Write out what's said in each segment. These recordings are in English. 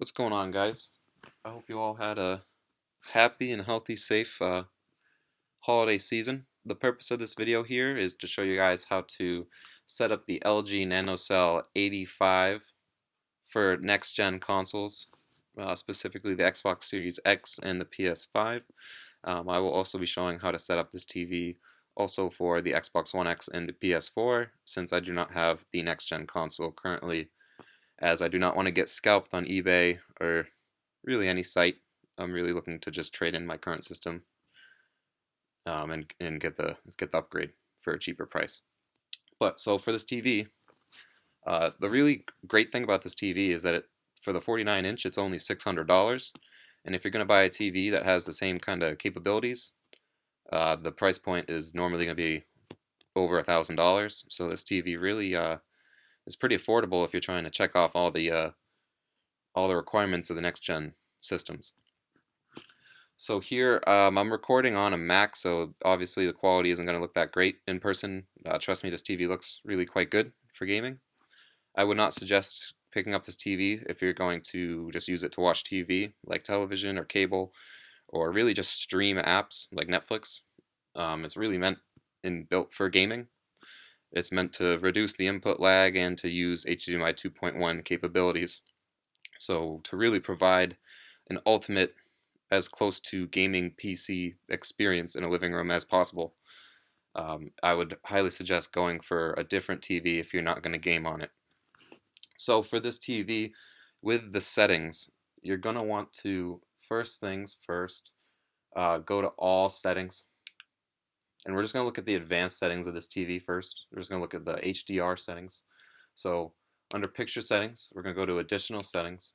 What's going on, guys? I hope you all had a happy and healthy, safe holiday season. The purpose of this video here is to show you guys how to set up the LG Nanocell 85 for next-gen consoles, specifically the Xbox Series X and the PS5. I will also be showing how to set up this TV also for the Xbox One X and the PS4, since I do not have the next-gen console currently, as I do not want to get scalped on eBay or really any site. I'm really looking to just trade in my current system and get the upgrade for a cheaper price. But so for this TV, the really great thing about this TV is that for the 49-inch, it's only $600. And if you're going to buy a TV that has the same kind of capabilities, the price point is normally going to be over $1,000. So this TV really is pretty affordable if you're trying to check off all the requirements of the next gen systems. So here, I'm recording on a Mac, so obviously the quality isn't going to look that great in person. Trust me, this TV looks really quite good for gaming. I would not suggest picking up this TV if you're going to just use it to watch TV, like television or cable, or really just stream apps like Netflix. It's really meant and built for gaming. It's meant to reduce the input lag and to use HDMI 2.1 capabilities. So to really provide an ultimate as close to gaming PC experience in a living room as possible. I would highly suggest going for a different TV if you're not going to game on it. So for this TV, with the settings, you're going to want to, first things first, go to all settings. And we're just going to look at the advanced settings of this TV first. We're just going to look at the HDR settings. So under picture settings, we're going to go to additional settings.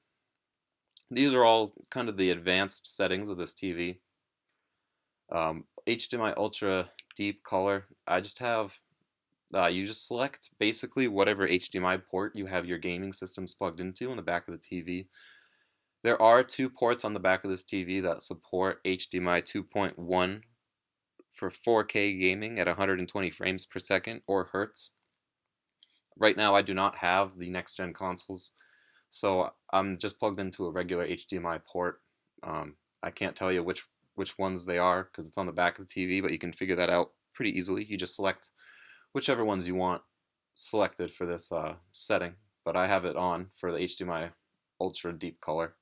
These are all kind of the advanced settings of this TV. HDMI Ultra Deep Color. I just have, you just select basically whatever HDMI port you have your gaming systems plugged into on the back of the TV. There are two ports on the back of this TV that support HDMI 2.1 for 4K gaming at 120 frames per second or hertz. Right now I do not have the next gen consoles, so I'm just plugged into a regular HDMI port. I can't tell you which ones they are because it's on the back of the TV, but you can figure that out pretty easily. You just select whichever ones you want selected for this setting, but I have it on for the HDMI Ultra Deep Color.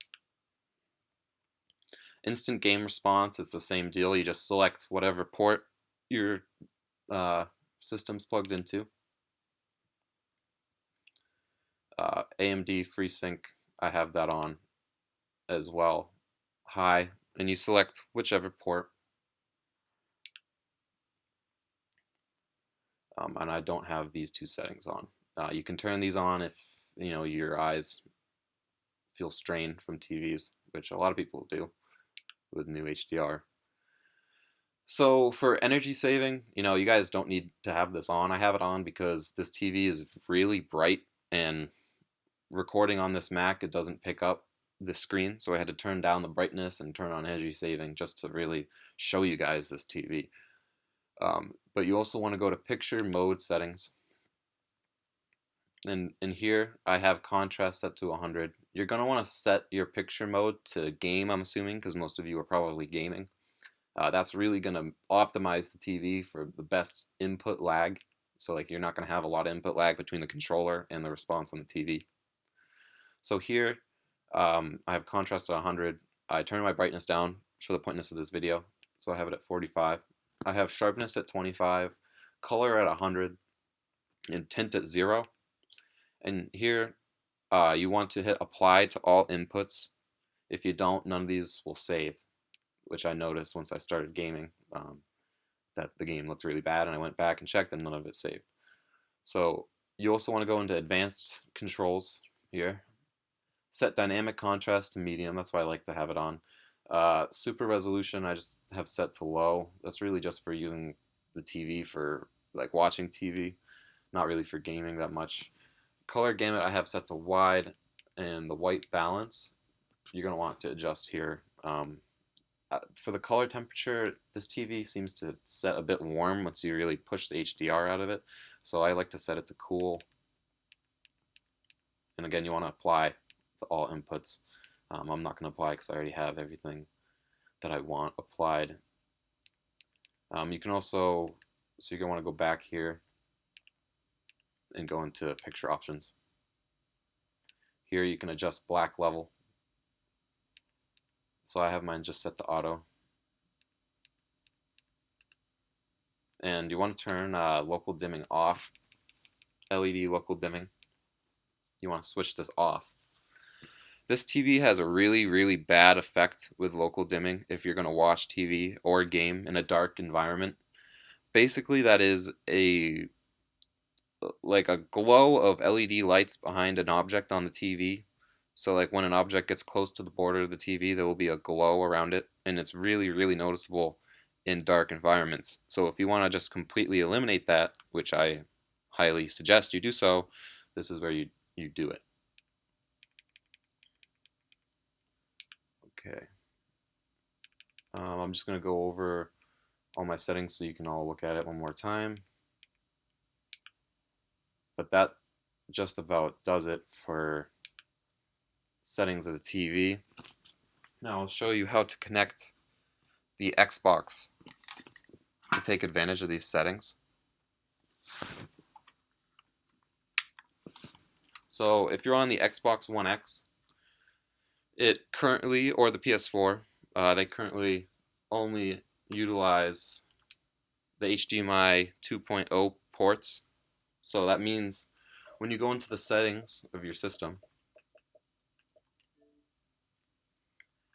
Instant game response, it's the same deal. You just select whatever port your system's plugged into. AMD FreeSync, I have that on as well. High, and you select whichever port. And I don't have these two settings on. You can turn these on if your eyes feel strained from TVs, which a lot of people do with new HDR. So for energy saving, you guys don't need to have this on. I have it on because this TV is really bright, and recording on this Mac, it doesn't pick up the screen, so I had to turn down the brightness and turn on energy saving just to really show you guys this TV. But you also want to go to picture mode settings, and in here I have contrast set to 100. You're going to want to set your picture mode to game, I'm assuming, because most of you are probably gaming. That's really going to optimize the TV for the best input lag, so like you're not going to have a lot of input lag between the controller and the response on the TV. So here I have contrast at 100. I turn my brightness down for the pointless of this video, so I have it at 45. I have sharpness at 25, color at 100, and tint at 0. And here you want to hit apply to all inputs. If you don't, none of these will save, which I noticed once I started gaming, that the game looked really bad, and I went back and checked and none of it saved. So you also want to go into advanced controls here. Set dynamic contrast to medium, that's why I like to have it on. Super resolution I just have set to low. That's really just for using the TV for like watching TV, not really for gaming that much. Color gamut I have set to wide, and the white balance you're going to want to adjust here. For the color temperature, this TV seems to set a bit warm once you really push the HDR out of it, so I like to set it to cool. And again, you want to apply to all inputs. I'm not going to apply because I already have everything that I want applied. You can also, so you're going to want to go back here and go into picture options. Here you can adjust black level. So I have mine just set to auto. And you want to turn local dimming off, LED local dimming. You want to switch this off. This TV has a really bad effect with local dimming if you're going to watch TV or game in a dark environment. Basically, that is like a glow of LED lights behind an object on the TV. So like when an object gets close to the border of the TV, there will be a glow around it, and it's really noticeable in dark environments. So if you want to just completely eliminate that, which I highly suggest you do so, this is where you do it. Okay. I'm just going to go over all my settings so you can all look at it one more time. But that just about does it for settings of the TV. Now I'll show you how to connect the Xbox to take advantage of these settings. So if you're on the Xbox One X, it currently, or the PS4, they currently only utilize the HDMI 2.0 ports. So that means when you go into the settings of your system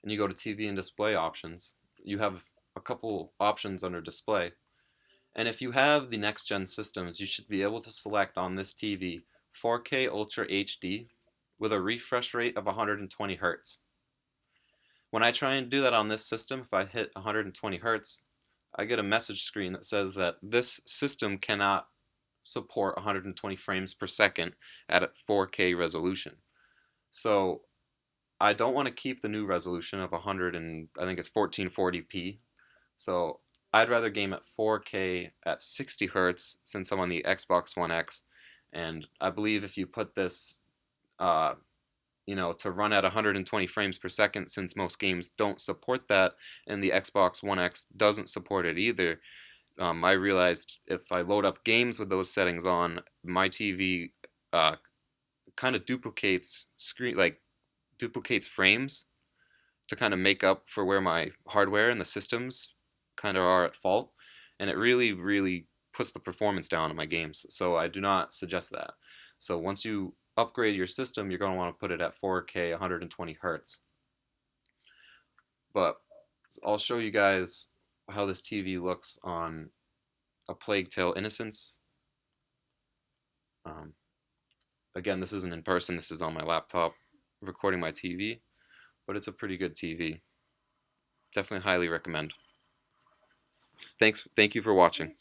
and you go to TV and display options, you have a couple options under display. And if you have the next gen systems, you should be able to select on this TV 4K Ultra HD with a refresh rate of 120 Hz. When I try and do that on this system, if I hit 120 Hz, I get a message screen that says that this system cannot support 120 frames per second at a 4K resolution. So I don't want to keep the new resolution of 100 and I think it's 1440p. So I'd rather game at 4K at 60 Hz since I'm on the Xbox One X, and I believe if you put this to run at 120 frames per second, since most games don't support that and the Xbox One X doesn't support it either, I realized if I load up games with those settings on, my TV kind of duplicates frames to kind of make up for where my hardware and the systems kind of are at fault, and it really puts the performance down in my games. So I do not suggest that. So once you upgrade your system, you're going to want to put it at 4K 120 Hz. But I'll show you guys how this TV looks on A Plague Tale: Innocence. Again, this isn't in person, this is on my laptop recording my TV, but it's a pretty good TV. Definitely highly recommend. Thank you for watching.